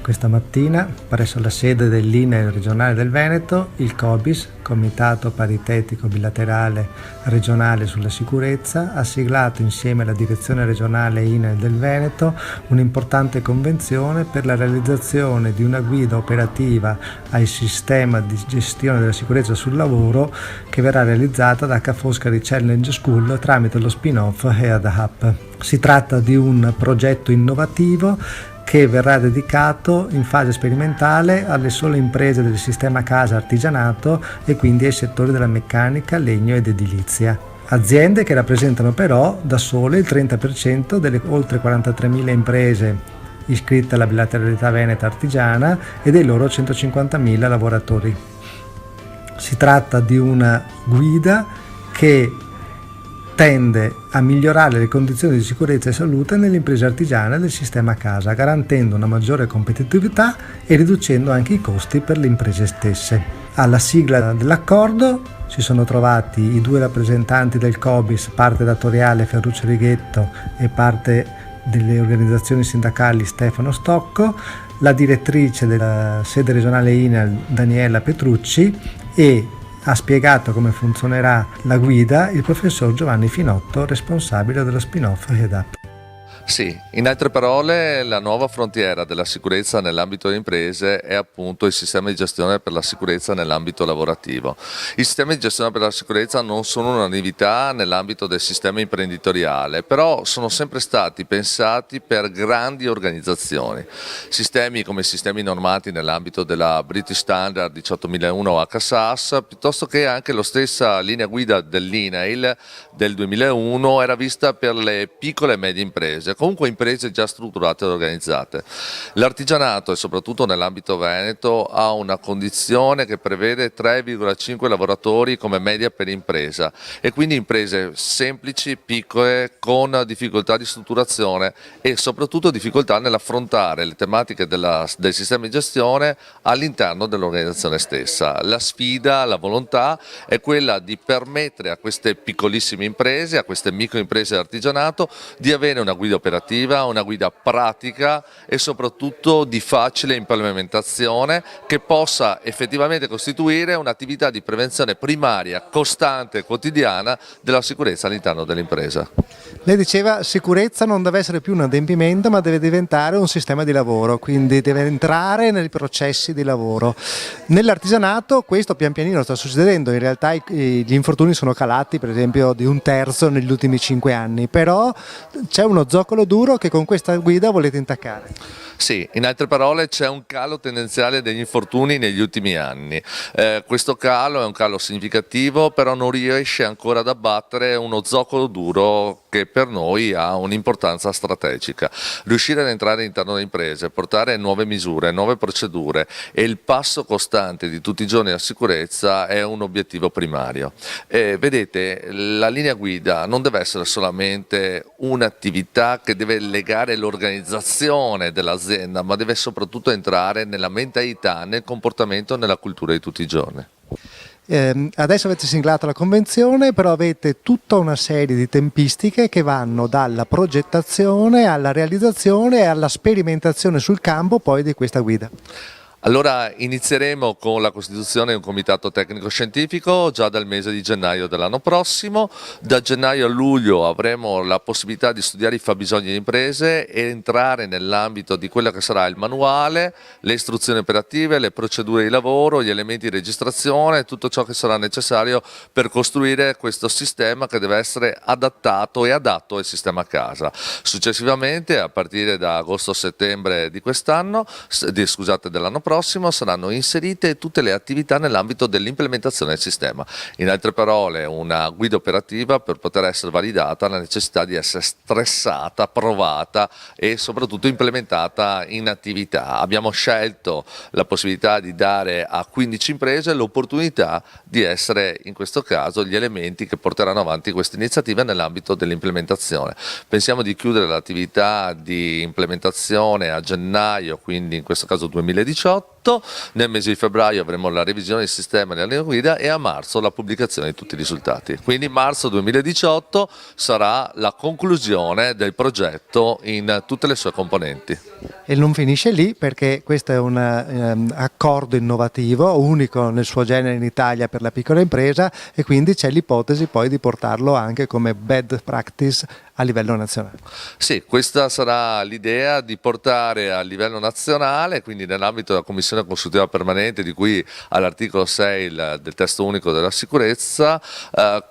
Questa mattina, presso la sede dell'INAIL regionale del Veneto, il COBIS, Comitato Paritetico Bilaterale Regionale sulla Sicurezza, ha siglato insieme alla Direzione Regionale INAIL del Veneto un'importante convenzione per la realizzazione di una guida operativa al sistema di gestione della sicurezza sul lavoro che verrà realizzata da Ca' Foscari Challenge School tramite lo spin-off Head Up. Si tratta di un progetto innovativo che verrà dedicato in fase sperimentale alle sole imprese del sistema casa artigianato e quindi ai settori della meccanica, legno ed edilizia. Aziende che rappresentano però da sole il 30% delle oltre 43.000 imprese iscritte alla bilateralità veneta artigiana e dei loro 150.000 lavoratori. Si tratta di una guida che tende a migliorare le condizioni di sicurezza e salute nelle imprese artigiane del sistema casa, garantendo una maggiore competitività e riducendo anche i costi per le imprese stesse. Alla sigla dell'accordo si sono trovati i due rappresentanti del COBIS, parte datoriale Ferruccio Righetto e parte delle organizzazioni sindacali Stefano Stocco, la direttrice della sede regionale INAIL Daniela Petrucci e ha spiegato come funzionerà la guida il professor Giovanni Finotto, responsabile dello spin-off Head Up. Sì, in altre parole, la nuova frontiera della sicurezza nell'ambito delle imprese è appunto il sistema di gestione per la sicurezza nell'ambito lavorativo. I sistemi di gestione per la sicurezza non sono una novità nell'ambito del sistema imprenditoriale, però sono sempre stati pensati per grandi organizzazioni. Sistemi come sistemi normati nell'ambito della British Standard 18001 HSAS, piuttosto che anche la stessa linea guida dell'INAIL del 2001 era vista per le piccole e medie imprese, comunque imprese già strutturate ed organizzate. L'artigianato, e soprattutto nell'ambito veneto, ha una condizione che prevede 3,5 lavoratori come media per impresa e quindi imprese semplici, piccole, con difficoltà di strutturazione e soprattutto difficoltà nell'affrontare le tematiche del sistema di gestione all'interno dell'organizzazione stessa. La sfida, la volontà è quella di permettere a queste piccolissime imprese, a queste microimprese d'artigianato, di avere una guida operativa, una guida pratica e soprattutto di facile implementazione che possa effettivamente costituire un'attività di prevenzione primaria, costante e quotidiana della sicurezza all'interno dell'impresa. Lei diceva sicurezza non deve essere più un adempimento ma deve diventare un sistema di lavoro, quindi deve entrare nei processi di lavoro. Nell'artigianato questo pian pianino sta succedendo, in realtà gli infortuni sono calati per esempio di 1/3 negli ultimi 5 anni, però c'è uno zoccolo duro che con questa guida volete intaccare. Sì, in altre parole c'è un calo tendenziale degli infortuni negli ultimi anni. Questo calo è un calo significativo, però non riesce ancora ad abbattere uno zoccolo duro che per noi ha un'importanza strategica. Riuscire ad entrare all'interno delle imprese, portare nuove misure, nuove procedure e il passo costante di tutti i giorni alla sicurezza è un obiettivo primario. Vedete, la linea guida non deve essere solamente un'attività che deve legare l'organizzazione dell'azienda, ma deve soprattutto entrare nella mentalità, nel comportamento, nella cultura di tutti i giorni. Adesso avete siglato la convenzione, però avete tutta una serie di tempistiche che vanno dalla progettazione alla realizzazione e alla sperimentazione sul campo poi di questa guida. Allora inizieremo con la costituzione di un comitato tecnico-scientifico già dal mese di gennaio dell'anno prossimo. Da gennaio a luglio avremo la possibilità di studiare i fabbisogni delle imprese e entrare nell'ambito di quello che sarà il manuale, le istruzioni operative, le procedure di lavoro, gli elementi di registrazione, tutto ciò che sarà necessario per costruire questo sistema che deve essere adattato e adatto al sistema casa. Successivamente, a partire da agosto-settembre di quest'anno, dell'anno prossimo, saranno inserite tutte le attività nell'ambito dell'implementazione del sistema. In altre parole, una guida operativa per poter essere validata ha la necessità di essere stressata, provata e soprattutto implementata in attività. Abbiamo scelto la possibilità di dare a 15 imprese l'opportunità di essere in questo caso gli elementi che porteranno avanti questa iniziativa nell'ambito dell'implementazione. Pensiamo di chiudere l'attività di implementazione a gennaio, quindi in questo caso 2018, 2018, nel mese di febbraio avremo la revisione del sistema della linea guida e a marzo la pubblicazione di tutti i risultati. Quindi marzo 2018 sarà la conclusione del progetto in tutte le sue componenti. E non finisce lì, perché questo è un accordo innovativo, unico nel suo genere in Italia per la piccola impresa, e quindi c'è l'ipotesi poi di portarlo anche come best practice a livello nazionale. Sì, questa sarà l'idea, di portare a livello nazionale, quindi nell'ambito della Commissione Consultiva Permanente di cui all'articolo 6 del testo unico della sicurezza,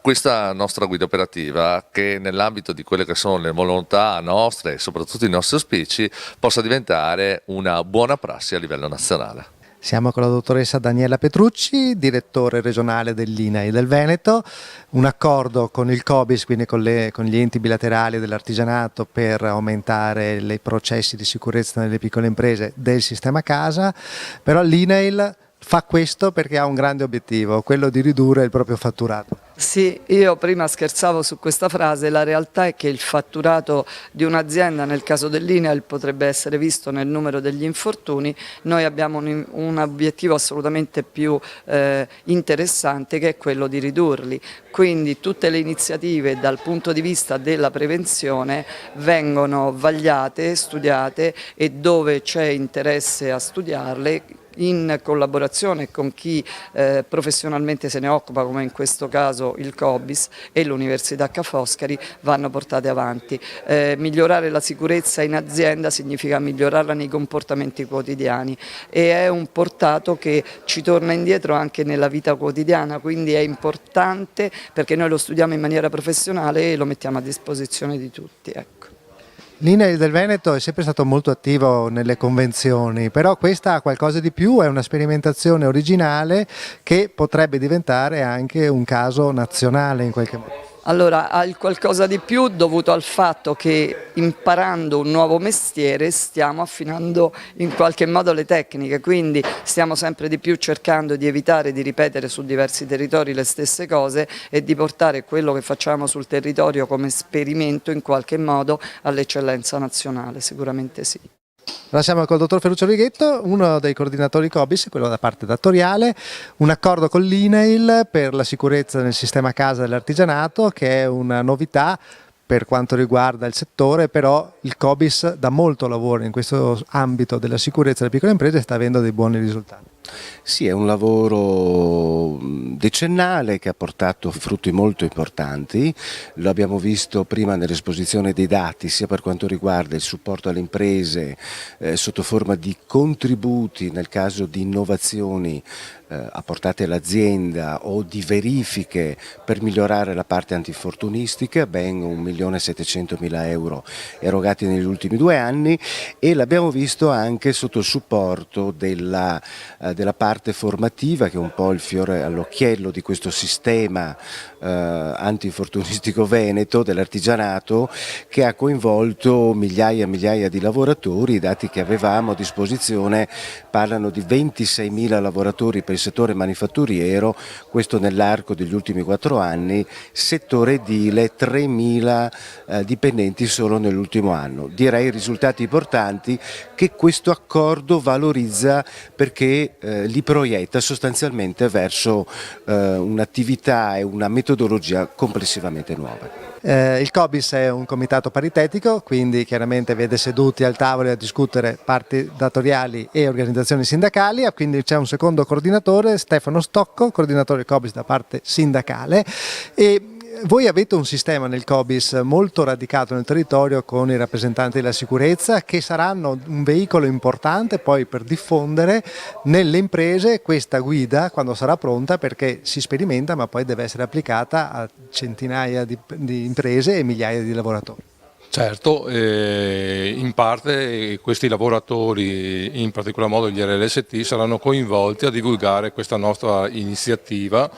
questa nostra guida operativa, che nell'ambito di quelle che sono le volontà nostre e soprattutto i nostri auspici, possa diventare una buona prassi a livello nazionale. Siamo con la dottoressa Daniela Petrucci, direttore regionale dell'INAIL del Veneto, un accordo con il COBIS, quindi con gli enti bilaterali dell'artigianato, per aumentare i processi di sicurezza nelle piccole imprese del sistema casa, però l'INAIL fa questo perché ha un grande obiettivo, quello di ridurre il proprio fatturato. Sì, io prima scherzavo su questa frase, la realtà è che il fatturato di un'azienda, nel caso dell'INAIL, potrebbe essere visto nel numero degli infortuni. Noi abbiamo un obiettivo assolutamente più interessante, che è quello di ridurli. Quindi tutte le iniziative dal punto di vista della prevenzione vengono vagliate, studiate, e dove c'è interesse a studiarle, in collaborazione con chi professionalmente se ne occupa, come in questo caso il COBIS e l'Università Ca' Foscari, vanno portate avanti. Migliorare la sicurezza in azienda significa migliorarla nei comportamenti quotidiani, e è un portato che ci torna indietro anche nella vita quotidiana, quindi è importante perché noi lo studiamo in maniera professionale e lo mettiamo a disposizione di tutti. Ecco. L'INAIL del Veneto è sempre stato molto attivo nelle convenzioni, però questa ha qualcosa di più, è una sperimentazione originale che potrebbe diventare anche un caso nazionale in qualche modo. Allora, ha il qualcosa di più dovuto al fatto che, imparando un nuovo mestiere, stiamo affinando in qualche modo le tecniche, quindi stiamo sempre di più cercando di evitare di ripetere su diversi territori le stesse cose e di portare quello che facciamo sul territorio come esperimento in qualche modo all'eccellenza nazionale, sicuramente sì. Allora siamo col dottor Ferruccio Righetto, uno dei coordinatori COBIS, quello da parte datoriale, un accordo con l'INAIL per la sicurezza nel sistema casa dell'artigianato, che è una novità per quanto riguarda il settore, però il COBIS dà molto lavoro in questo ambito della sicurezza delle piccole imprese e sta avendo dei buoni risultati. Sì, è un lavoro decennale che ha portato frutti molto importanti, lo abbiamo visto prima nell'esposizione dei dati, sia per quanto riguarda il supporto alle imprese sotto forma di contributi nel caso di innovazioni apportate all'azienda o di verifiche per migliorare la parte antinfortunistica, ben 1.700.000 euro erogati negli ultimi 2 anni, e l'abbiamo visto anche sotto il supporto della parte formativa, che è un po' il fiore all'occhiello di questo sistema antinfortunistico veneto dell'artigianato, che ha coinvolto migliaia e migliaia di lavoratori. I dati che avevamo a disposizione parlano di 26.000 lavoratori per il settore manifatturiero, questo nell'arco degli ultimi 4 anni, settore edile 3.000 dipendenti solo nell'ultimo anno. Direi risultati importanti che questo accordo valorizza, perché li proietta sostanzialmente verso un'attività e una metodologia complessivamente nuove. Il COBIS è un comitato paritetico, quindi chiaramente vede seduti al tavolo a discutere parti datoriali e organizzazioni sindacali, quindi c'è un secondo coordinatore, Stefano Stocco, coordinatore COBIS da parte sindacale, e voi avete un sistema nel COBIS molto radicato nel territorio con i rappresentanti della sicurezza, che saranno un veicolo importante poi per diffondere nelle imprese questa guida quando sarà pronta, perché si sperimenta ma poi deve essere applicata a centinaia di imprese e migliaia di lavoratori. Certo, in parte questi lavoratori, in particolar modo gli RLST, saranno coinvolti a divulgare questa nostra iniziativa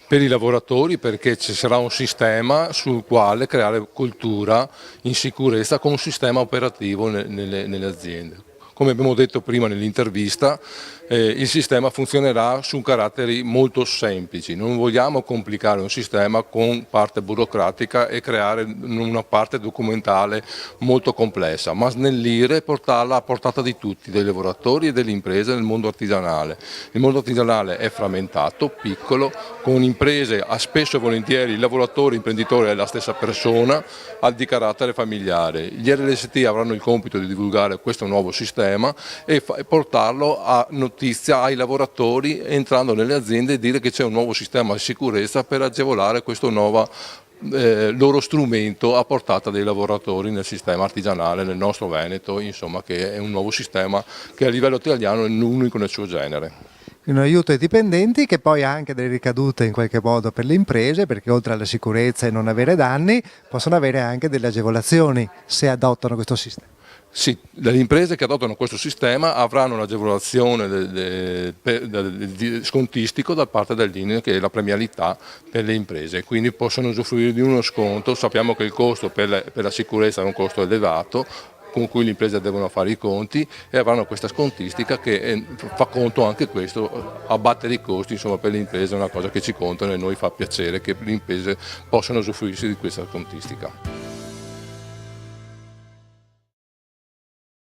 per i lavoratori, perché ci sarà un sistema sul quale creare cultura in sicurezza con un sistema operativo nelle aziende. come abbiamo detto prima nell'intervista, il sistema funzionerà su caratteri molto semplici, non vogliamo complicare un sistema con parte burocratica e creare una parte documentale molto complessa, ma snellire e portarla a portata di tutti, dei lavoratori e delle imprese nel mondo artigianale. Il mondo artigianale è frammentato, piccolo, con imprese, spesso e volentieri il lavoratore, l'imprenditore è la stessa persona, di carattere familiare. Gli RLST avranno il compito di divulgare questo nuovo sistema e portarlo a notizia ai lavoratori, entrando nelle aziende e dire che c'è un nuovo sistema di sicurezza per agevolare questo nuovo loro strumento a portata dei lavoratori nel sistema artigianale nel nostro Veneto, insomma, che è un nuovo sistema che a livello italiano è l'unico nel suo genere. Un aiuto ai dipendenti che poi ha anche delle ricadute in qualche modo per le imprese, perché oltre alla sicurezza e non avere danni possono avere anche delle agevolazioni se adottano questo sistema. Sì, le imprese che adottano questo sistema avranno un'agevolazione scontistico da parte dell'INE, che è la premialità per le imprese, quindi possono usufruire di uno sconto. Sappiamo che il costo per la sicurezza è un costo elevato, con cui le imprese devono fare i conti, e avranno questa scontistica che fa conto anche questo, abbattere i costi, insomma, per le imprese è una cosa che ci contano e a noi fa piacere che le imprese possano usufruirsi di questa scontistica.